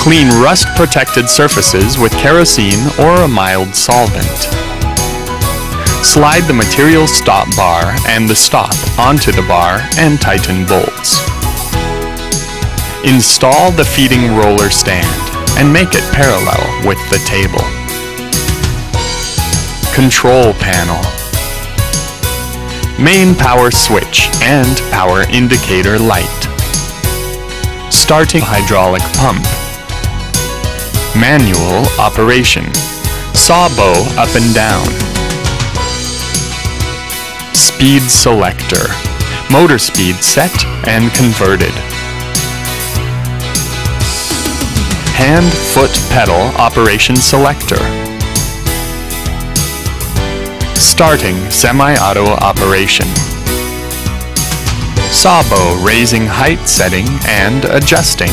Clean rust-protected surfaces with kerosene or a mild solvent. Slide the material stop bar and the stop onto the bar and tighten bolts. Install the feeding roller stand and make it parallel with the table. Control panel. Main power switch and power indicator light. Starting hydraulic pump. Manual operation. Saw bow up and down. Speed selector. Motor speed set and converted. Hand foot pedal operation selector. Starting semi-auto operation. Saw bow raising height setting and adjusting.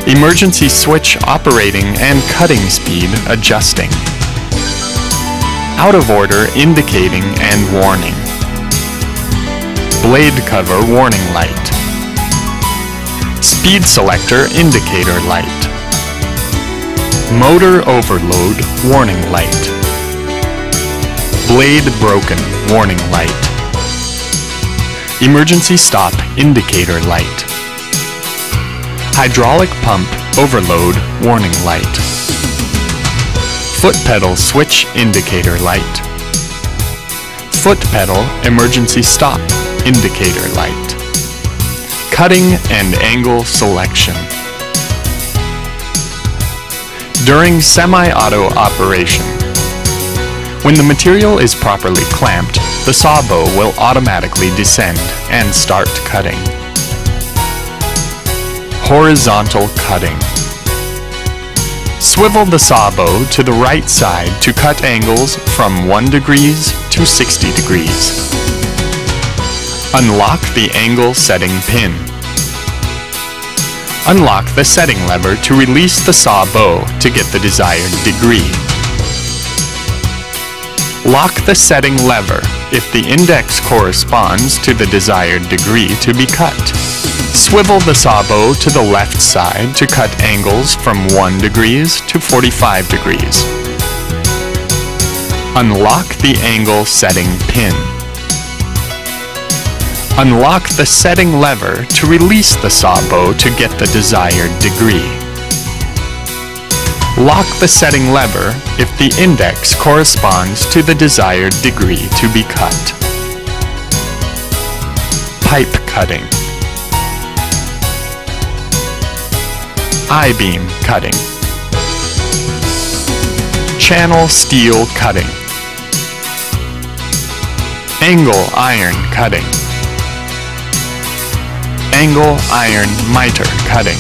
Emergency switch operating and cutting speed adjusting. Out of order indicating and warning. Blade cover warning light. Speed selector indicator light. Motor overload warning light. Blade broken warning light. Emergency stop indicator light. Hydraulic pump overload warning light. Foot pedal switch indicator light. Foot pedal emergency stop indicator light. Cutting and angle selection. During semi-auto operation, when the material is properly clamped, the saw bow will automatically descend and start cutting. Horizontal cutting. Swivel the saw bow to the right side to cut angles from 1 degrees to 60 degrees. Unlock the angle setting pin. Unlock the setting lever to release the saw bow to get the desired degree. Lock the setting lever if the index corresponds to the desired degree to be cut. Swivel the saw bow to the left side to cut angles from 1 degrees to 45 degrees. Unlock the angle setting pin. Unlock the setting lever to release the saw bow to get the desired degree. Lock the setting lever if the index corresponds to the desired degree to be cut. Pipe cutting. I-beam cutting. Channel steel cutting. Angle iron cutting. Angle iron miter cutting.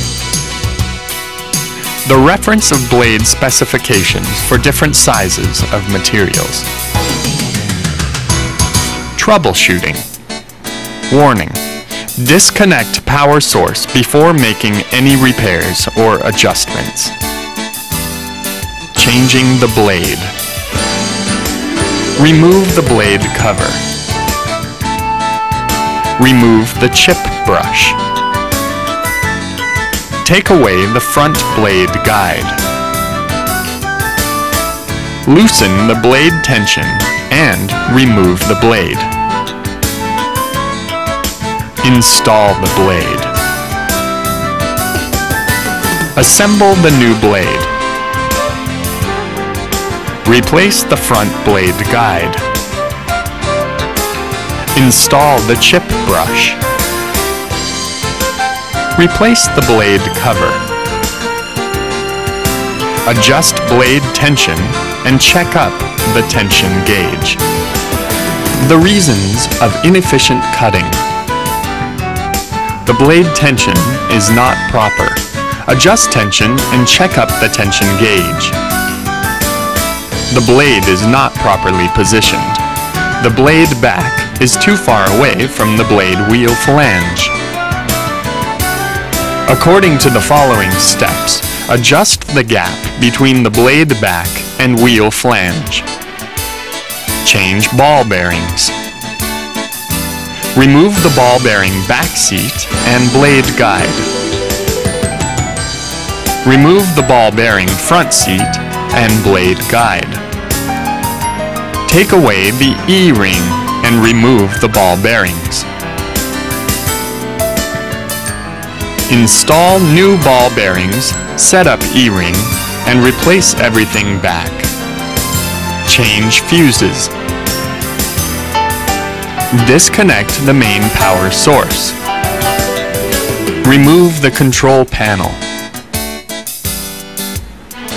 The reference of blade specifications for different sizes of materials. Troubleshooting. Warning. Disconnect power source before making any repairs or adjustments. Changing the blade. Remove the blade cover. Remove the chip brush. Take away the front blade guide. Loosen the blade tension and remove the blade. Install the blade. Assemble the new blade. Replace the front blade guide. Install the chip brush. Replace the blade cover. Adjust blade tension and check up the tension gauge. The reasons of inefficient cutting. The blade tension is not proper. Adjust tension and check up the tension gauge. The blade is not properly positioned. The blade back is too far away from the blade wheel flange. According to the following steps, adjust the gap between the blade back and wheel flange. Change ball bearings. Remove the ball bearing back seat and blade guide. Remove the ball bearing front seat and blade guide. Take away the E-ring and remove the ball bearings. Install new ball bearings, set up E-ring, and replace everything back. Change fuses. Disconnect the main power source. Remove the control panel.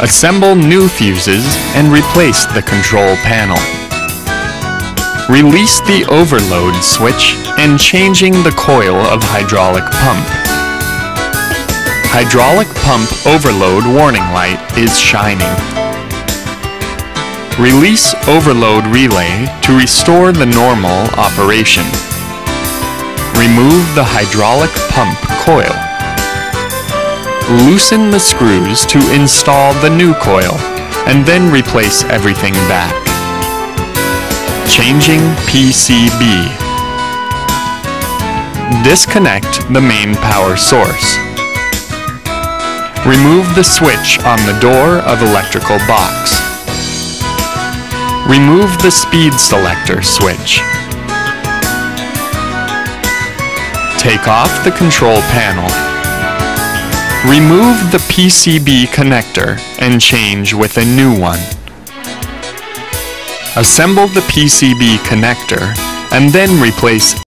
Assemble new fuses and replace the control panel. Release the overload switch and changing the coil of hydraulic pump. Hydraulic pump overload warning light is shining. Release overload relay to restore the normal operation. Remove the hydraulic pump coil. Loosen the screws to install the new coil, and then replace everything back. Changing PCB. Disconnect the main power source. Remove the switch on the door of electrical box. Remove the speed selector switch. Take off the control panel. Remove the PCB connector and change with a new one. Assemble the PCB connector and then replace